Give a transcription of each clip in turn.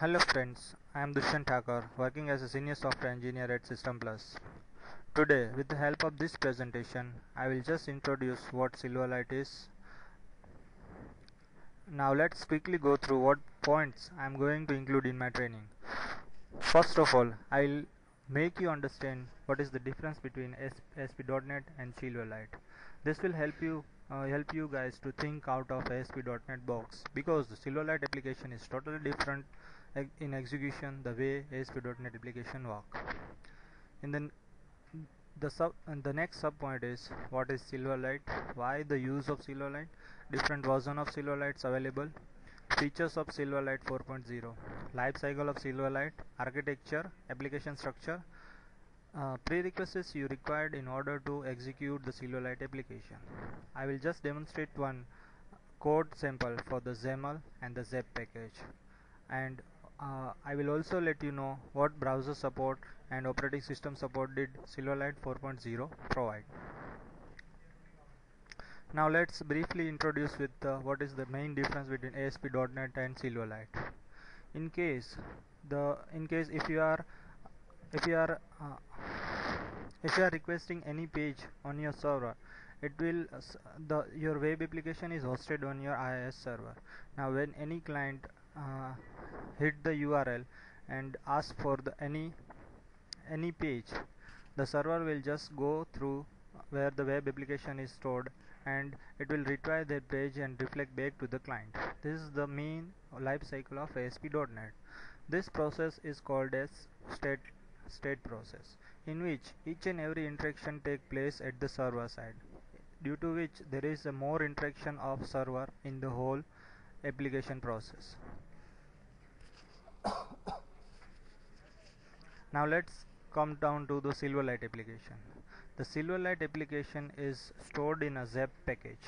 Hello friends, I am Dushyant Thakur, working as a senior software engineer at System Plus. Today, with the help of this presentation, I will just introduce what Silverlight is. Now let's quickly go through what points I am going to include in my training. First of all, I will make you understand what is the difference between ASP.NET and Silverlight. This will help you guys to think out of ASP.NET box, because the Silverlight application is totally different in execution the way ASP.NET application work. In the next sub point is what is Silverlight, why the use of Silverlight, different version of Silverlights available, features of Silverlight 4.0, life cycle of Silverlight, architecture, application structure, prerequisites you required in order to execute the Silverlight application. I will just demonstrate one code sample for the XAML and the ZEP package, and I will also let you know what browser support and operating system support did Silverlight 4.0 provide. Now let's briefly introduce with what is the main difference between ASP.NET and Silverlight. In case if you are requesting any page on your server, it will your web application is hosted on your IIS server. Now when any client hit the URL and ask for any page, the server will just go through where the web application is stored, and it will retrieve that page and reflect back to the client. This is the main life cycle of ASP.NET. This process is called as state process, in which each and every interaction take place at the server side, due to which there is a more interaction of server in the whole application process. Now let's come down to the Silverlight application. The Silverlight application is stored in a ZEP package.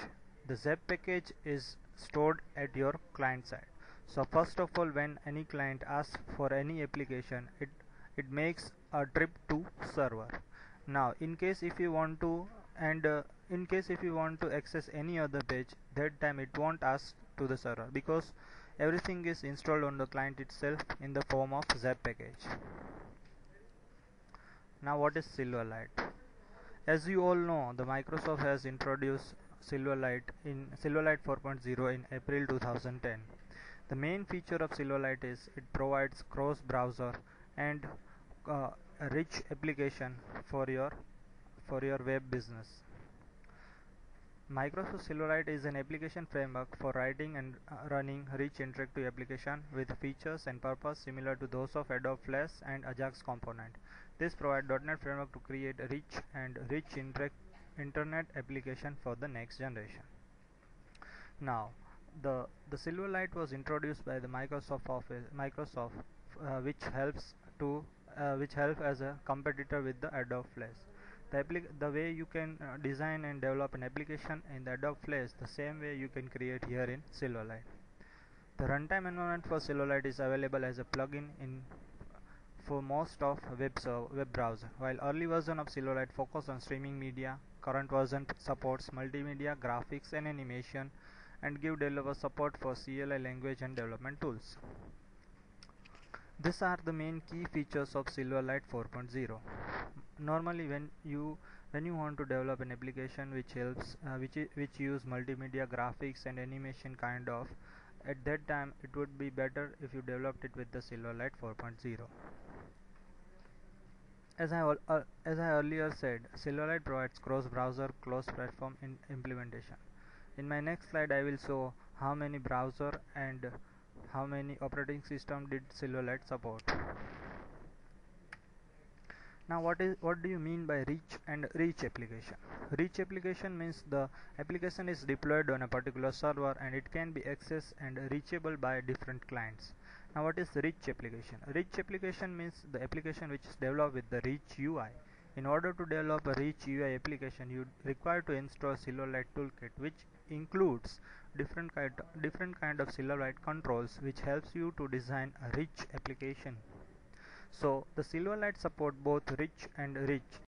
The ZEP package is stored at your client side. So first of all, when any client asks for any application, it makes a trip to server. Now in case if you want to access any other page, that time it won't ask to the server, because everything is installed on the client itself in the form of ZEP package. Now what is Silverlight? As you all know, the Microsoft has introduced Silverlight 4.0 in April 2010. The main feature of Silverlight is it provides cross-browser and a rich application for your web business. Microsoft Silverlight is an application framework for writing and running rich interactive application with features and purpose similar to those of Adobe Flash and Ajax component. This provides .NET framework to create a rich internet application for the next generation. Now, the Silverlight was introduced by the Microsoft, which helps as a competitor with the Adobe Flash. The way you can design and develop an application in the Adobe Flash, the same way you can create here in Silverlight. The runtime environment for Silverlight is available as a plugin for most of web browser. While early version of Silverlight focused on streaming media, current version supports multimedia, graphics and animation, and give developer support for CLI language and development tools. These are the main key features of Silverlight 4.0. Normally when you want to develop an application which use multimedia, graphics and animation kind of, at that time it would be better if you developed it with the Silverlight 4.0. As I earlier said, Silverlight provides cross-browser, cross-platform implementation. In my next slide, I will show how many browser and how many operating system did Silverlight support. Now what do you mean by rich application? Rich application means the application is deployed on a particular server and it can be accessed and reachable by different clients. Now what is rich application? Rich application means the application which is developed with the rich UI. In order to develop a rich UI application, you require to install Silverlight toolkit, which includes different kind of Silverlight controls which helps you to design a rich application. So the Silverlight support both rich and rich.